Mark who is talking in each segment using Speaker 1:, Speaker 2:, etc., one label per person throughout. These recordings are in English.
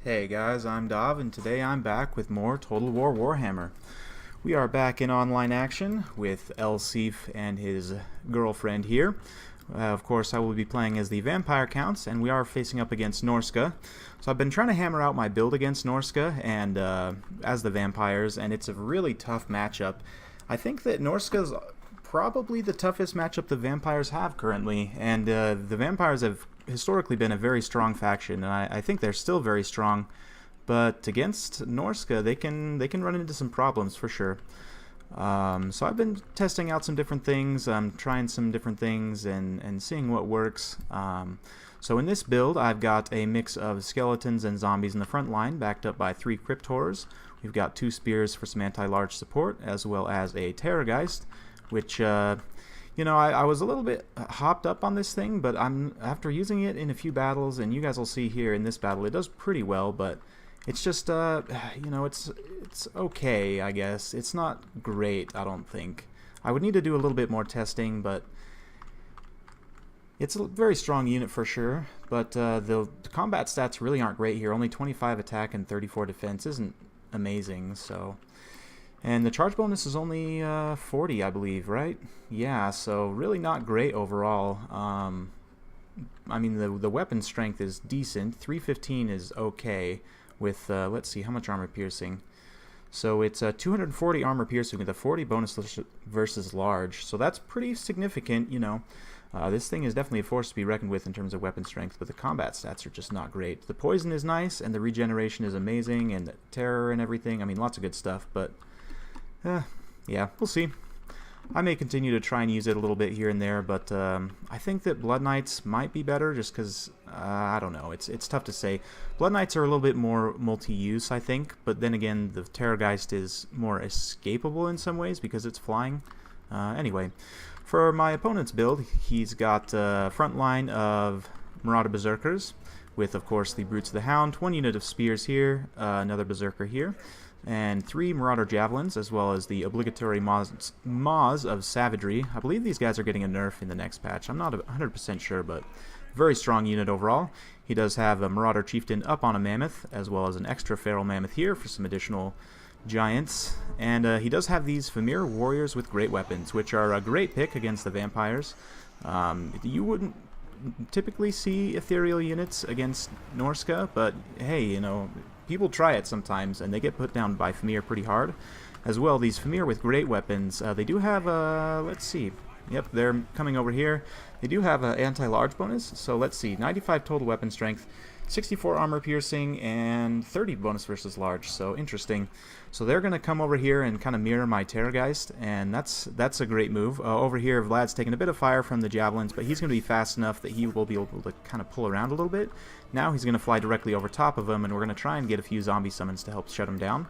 Speaker 1: Hey guys, I'm Dav, and today I'm back with more Total War Warhammer. We are back in online action with Elsif and his girlfriend here. Of course, I will be playing as the Vampire Counts, and we are facing up against Norsca. So I've been trying to hammer out my build against Norsca and as the Vampires, and it's a really tough matchup. I think that Norsca's probably the toughest matchup the Vampires have currently, and the Vampires have historically been a very strong faction, and I think they're still very strong. But against Norsca, they can run into some problems for sure. So I've been testing out some different things, trying some different things, and seeing what works. So in this build, I've got a mix of skeletons and zombies in the front line, backed up by 3 crypt horrors. We've got 2 spears for some anti-large support, as well as a Terrorgheist, which you know, I was a little bit hopped up on this thing, but after using it in a few battles, and you guys will see here in this battle, it does pretty well, but it's just, you know, it's okay, I guess. It's not great, I don't think. I would need to do a little bit more testing, but it's a very strong unit for sure. But the combat stats really aren't great here. Only 25 attack and 34 defense isn't amazing, so... And the charge bonus is only 40, I believe, right? Yeah, so really not great overall. I mean, the weapon strength is decent. 315 is okay with, let's see, how much armor piercing? So it's 240 armor piercing with a 40 bonus versus large. So that's pretty significant, you know. This thing is definitely a force to be reckoned with in terms of weapon strength, but the combat stats are just not great. The poison is nice, and the regeneration is amazing, and the terror and everything. I mean, lots of good stuff, but... yeah, we'll see. I may continue to try and use it a little bit here and there, but I think that Blood Knights might be better just because, I don't know, it's tough to say. Blood Knights are a little bit more multi-use, I think, but then again, the Terrorgheist is more escapable in some ways because it's flying. Anyway, for my opponent's build, he's got a front line of Marauder Berserkers with, of course, the Brutes of the Hound, 1 unit of Spears here, another Berserker here, and 3 Marauder Javelins, as well as the obligatory Maws of Savagery. I believe these guys are getting a nerf in the next patch. I'm not 100% sure, but very strong unit overall. He does have a Marauder Chieftain up on a Mammoth, as well as an extra Feral Mammoth here for some additional giants. And he does have these Fimir Warriors with great weapons, which are a great pick against the Vampires. You wouldn't typically see ethereal units against Norsca, but hey, you know, people try it sometimes, and they get put down by Fimir pretty hard. As well, these Fimir with great weapons, they do have let's see, yep, they're coming over here. They do have an anti-large bonus, so let's see, 95 total weapon strength, 64 armor piercing, and 30 bonus versus large, so interesting. So they're going to come over here and kind of mirror my Terrorgheist, and that's a great move. Over here, Vlad's taking a bit of fire from the Javelins, but he's going to be fast enough that he will be able to kind of pull around a little bit. Now he's going to fly directly over top of him, and we're going to try and get a few zombie summons to help shut him down.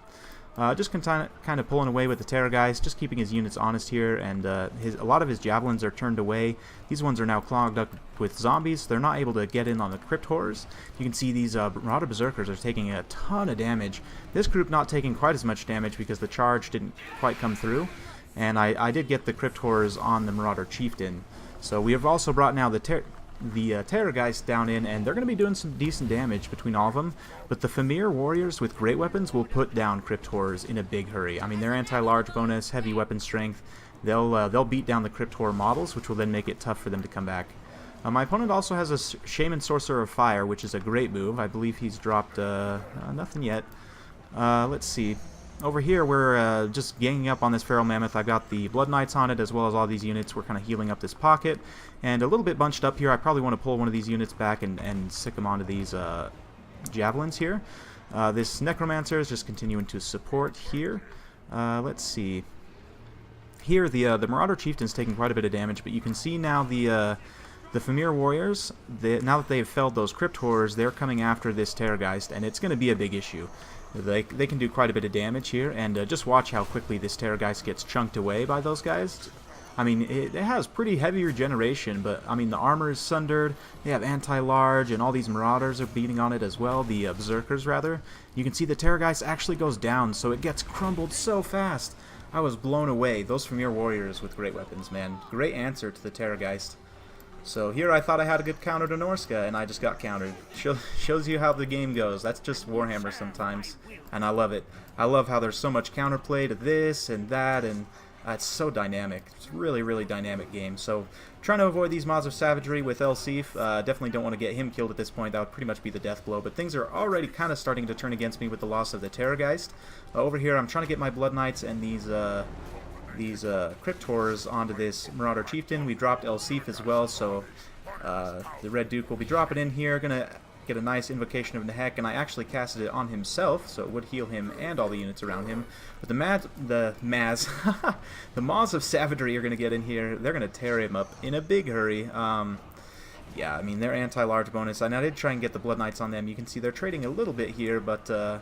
Speaker 1: Just kind of pulling away with the Terrorgheist, just keeping his units honest here, and a lot of his Javelins are turned away. These ones are now clogged up with zombies. They're not able to get in on the Crypt Horrors. You can see these Marauder Berserkers are taking a ton of damage. This group not taking quite as much damage because the charge didn't quite come through, and I did get the Crypt Horrors on the Marauder Chieftain. So we have also brought now the Terrorgheist down in, and they're going to be doing some decent damage between all of them, but the Fimir Warriors with great weapons will put down Crypt Horrors in a big hurry. I mean, they're anti-large bonus, heavy weapon strength. They'll beat down the Crypt Horror models, which will then make it tough for them to come back. My opponent also has a Shaman Sorcerer of Fire, which is a great move. I believe he's dropped nothing yet. Let's see. Over here, we're just ganging up on this Feral Mammoth. I've got the Blood Knights on it, as well as all these units. We're kind of healing up this pocket. And a little bit bunched up here. I probably want to pull one of these units back and stick them onto these Javelins here. This Necromancer is just continuing to support here. Let's see. Here, the Marauder Chieftain's taking quite a bit of damage, but you can see now the Fimir Warriors, now that they've felled those Crypt Horrors, they're coming after this Terrorgheist, and it's going to be a big issue. They can do quite a bit of damage here, and just watch how quickly this Terrorgheist gets chunked away by those guys. I mean, it has pretty heavy regeneration, but I mean, the armor is sundered, they have anti-large, and all these Marauders are beating on it as well, the Berserkers rather. You can see the Terrorgheist actually goes down, so it gets crumbled so fast. I was blown away. Those Fimir Warriors with great weapons, man. Great answer to the Terrorgheist. So here I thought I had a good counter to Norsca, and I just got countered. Shows you how the game goes. That's just Warhammer sometimes, and I love it. I love how there's so much counterplay to this and that, and it's so dynamic. It's really, really dynamic game. So trying to avoid these Maws of Savagery with Elsif. Definitely don't want to get him killed at this point. That would pretty much be the death blow. But things are already kind of starting to turn against me with the loss of the Terrorgheist. Over here, I'm trying to get my Blood Knights and these Crypt Horrors onto this Marauder Chieftain. We dropped Elsif as well, so the Red Duke will be dropping in here. Gonna get a nice Invocation of Nehek, and I actually casted it on himself, so it would heal him and all the units around him. But the Maws of Savagery are gonna get in here. They're gonna tear him up in a big hurry. Yeah, I mean, they're anti-large bonus, and I did try and get the Blood Knights on them. You can see they're trading a little bit here, but yeah,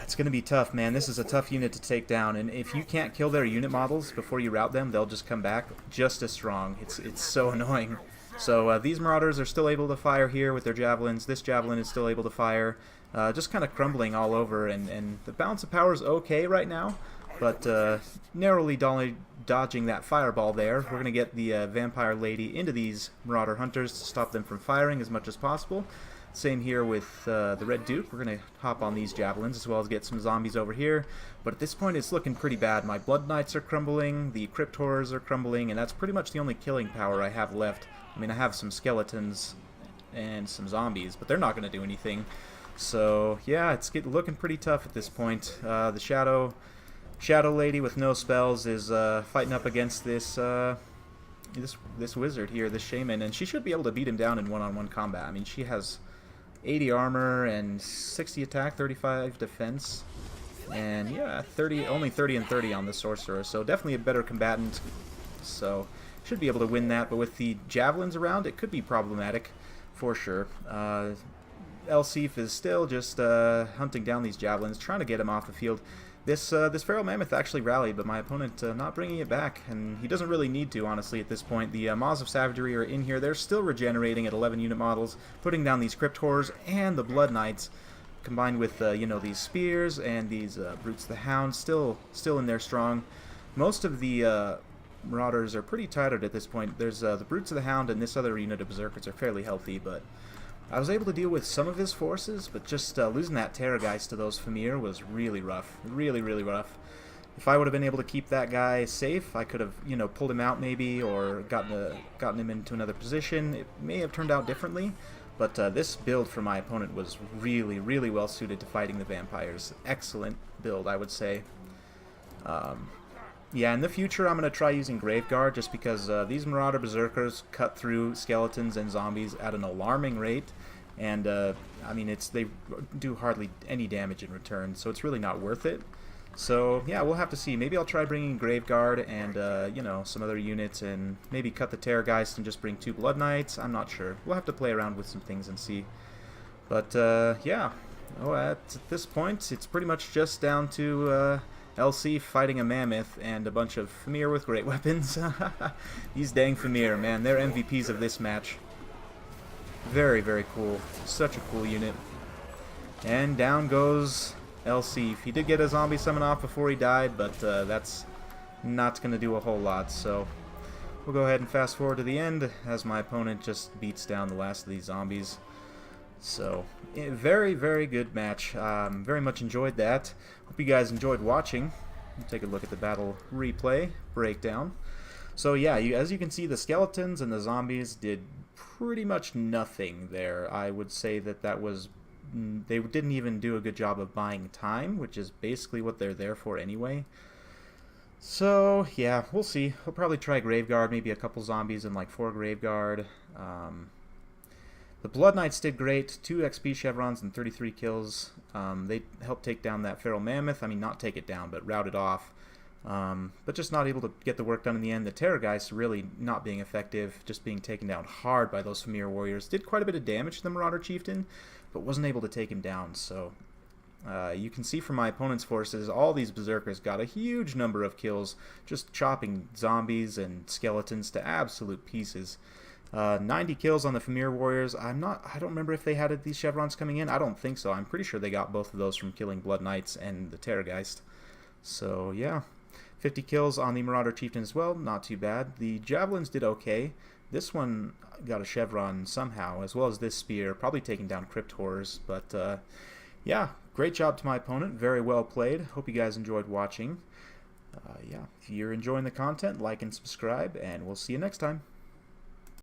Speaker 1: it's going to be tough, man. This is a tough unit to take down, and if you can't kill their unit models before you rout them, they'll just come back just as strong. It's so annoying. So these Marauders are still able to fire here with their Javelins. This Javelin is still able to fire, just kind of crumbling all over, and the balance of power is okay right now, but narrowly dodging that fireball there. We're going to get the Vampire Lady into these Marauder Hunters to stop them from firing as much as possible. Same here with the Red Duke. We're going to hop on these Javelins as well as get some zombies over here. But at this point it's looking pretty bad. My Blood Knights are crumbling, the Crypt Horrors are crumbling, and that's pretty much the only killing power I have left. I mean, I have some skeletons and some zombies, but they're not going to do anything. So yeah, it's looking pretty tough at this point. The Shadow Lady with no spells is fighting up against this this wizard here, this shaman, and she should be able to beat him down in one-on-one combat. I mean, she has 80 armor and 60 attack, 35 defense, and yeah, only 30 and 30 on the sorcerer, so definitely a better combatant. So should be able to win that, but with the javelins around, it could be problematic for sure. Elsif is still just hunting down these javelins, trying to get him off the field. This Feral Mammoth actually rallied, but my opponent not bringing it back, and he doesn't really need to, honestly, at this point. The Maws of Savagery are in here. They're still regenerating at 11 unit models, putting down these Crypt Horrors and the Blood Knights, combined with, you know, these Spears and these Brutes the Hound, still in there strong. Most of the Marauders are pretty tired at this point. There's the Brutes of the Hound and this other unit of Berserkers are fairly healthy, but I was able to deal with some of his forces, but just losing that Terrorgheist to those Fimir was really rough. Really, really rough. If I would have been able to keep that guy safe, I could have, you know, pulled him out maybe, or gotten him into another position. It may have turned out differently, but this build for my opponent was really, really well suited to fighting the vampires. Excellent build, I would say. Yeah, in the future I'm going to try using Graveguard, just because these Marauder Berserkers cut through skeletons and zombies at an alarming rate, and I mean, they do hardly any damage in return, so it's really not worth it. So yeah, we'll have to see. Maybe I'll try bringing Graveguard and you know, some other units, and maybe cut the Terrorgheist and just bring 2 Blood Knights. I'm not sure. We'll have to play around with some things and see. But yeah, at this point it's pretty much just down to LC fighting a Mammoth and a bunch of Fimir with great weapons. These dang Fimir, man, they're MVPs of this match. Very, very cool. Such a cool unit. And down goes LC. He did get a zombie summon off before he died, but that's not going to do a whole lot. So we'll go ahead and fast forward to the end as my opponent just beats down the last of these zombies. So, very, very good match. Very much enjoyed that. Hope you guys enjoyed watching. We'll take a look at the battle replay breakdown. So yeah, as you can see, the skeletons and the zombies did pretty much nothing there. I would say that was... they didn't even do a good job of buying time, which is basically what they're there for anyway. So, yeah, we'll see. We'll probably try Graveguard, maybe a couple zombies and like 4 Graveguard. The Blood Knights did great, 2 XP chevrons and 33 kills. They helped take down that Feral Mammoth. I mean, not take it down, but rout it off. But just not able to get the work done in the end. The Terrorgheist really not being effective, just being taken down hard by those Fimir warriors. Did quite a bit of damage to the Marauder Chieftain, but wasn't able to take him down. So you can see from my opponent's forces, all these Berserkers got a huge number of kills, just chopping zombies and skeletons to absolute pieces. 90 kills on the Fimir warriors. I don't remember if they had these chevrons coming in. I don't think so. I'm pretty sure they got both of those from killing Blood Knights and the Terrorgheist. So yeah, 50 kills on the Marauder Chieftain as well. Not too bad. The Javelins did okay. this one got a chevron somehow, as well as this spear, probably taking down crypt horrors. But yeah, great job to my opponent. Very well played. Hope you guys enjoyed watching. Yeah, if you're enjoying the content, like and subscribe, and we'll see you next time.